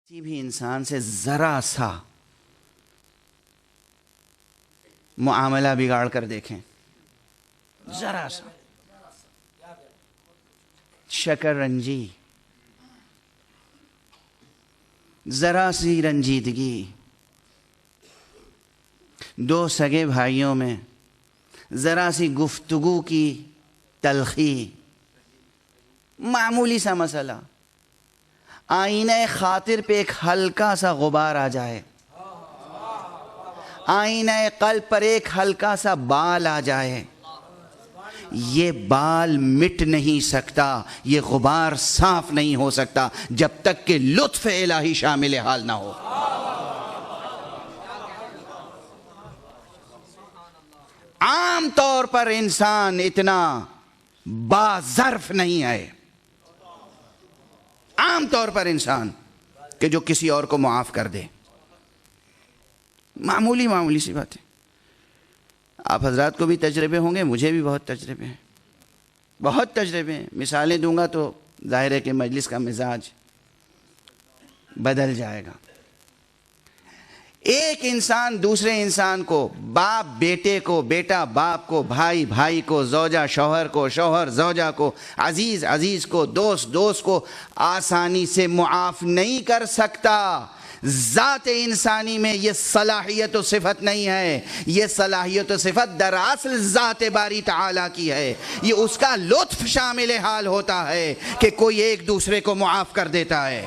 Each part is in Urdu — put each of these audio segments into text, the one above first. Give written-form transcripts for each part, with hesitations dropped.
کسی بھی انسان سے ذرا سا معاملہ بگاڑ کر دیکھیں، ذرا سا شکر رنجی، ذرا سی رنجیدگی، دو سگے بھائیوں میں ذرا سی گفتگو کی تلخی، معمولی سا مسئلہ، آئینہ خاطر پہ ایک ہلکا سا غبار آ جائے، آئینہ قلب پر ایک ہلکا سا بال آ جائے، یہ بال مٹ نہیں سکتا، یہ غبار صاف نہیں ہو سکتا جب تک کہ لطف الہی شامل حال نہ ہو۔ عام طور پر انسان اتنا باظرف نہیں ہے، عام طور پر انسان کہ جو کسی اور کو معاف کر دے، معمولی سی بات ہے۔ آپ حضرات کو بھی تجربے ہوں گے، مجھے بھی بہت تجربے ہیں، بہت تجربے ہیں۔ مثالیں دوں گا تو ظاہر ہے کہ مجلس کا مزاج بدل جائے گا۔ ایک انسان دوسرے انسان کو، باپ بیٹے کو، بیٹا باپ کو، بھائی بھائی کو، زوجہ شوہر کو، شوہر زوجہ کو، عزیز عزیز کو، دوست دوست کو آسانی سے معاف نہیں کر سکتا۔ ذات انسانی میں یہ صلاحیت و صفت نہیں ہے، یہ صلاحیت و صفت دراصل ذات باری تعالیٰ کی ہے۔ یہ اس کا لطف شامل حال ہوتا ہے کہ کوئی ایک دوسرے کو معاف کر دیتا ہے۔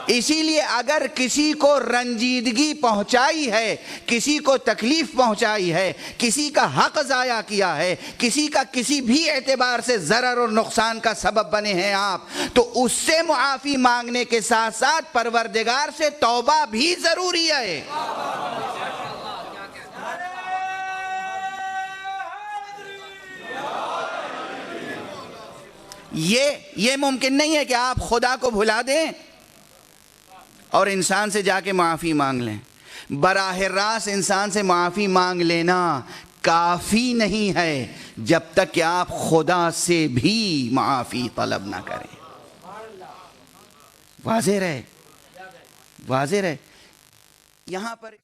اسی لیے اگر کسی کو رنجیدگی پہنچائی ہے، کسی کو تکلیف پہنچائی ہے، کسی کا حق ضائع کیا ہے، کسی کا کسی بھی اعتبار سے ضرر اور نقصان کا سبب بنے ہیں آپ، تو اس سے معافی مانگنے کے ساتھ ساتھ پروردگار سے توبہ بھی ضروری ہے۔ یہ ممکن نہیں ہے کہ آپ خدا کو بھلا دیں اور انسان سے جا کے معافی مانگ لیں۔ براہ راست انسان سے معافی مانگ لینا کافی نہیں ہے جب تک کہ آپ خدا سے بھی معافی طلب نہ کریں۔ واضح رہے یہاں پر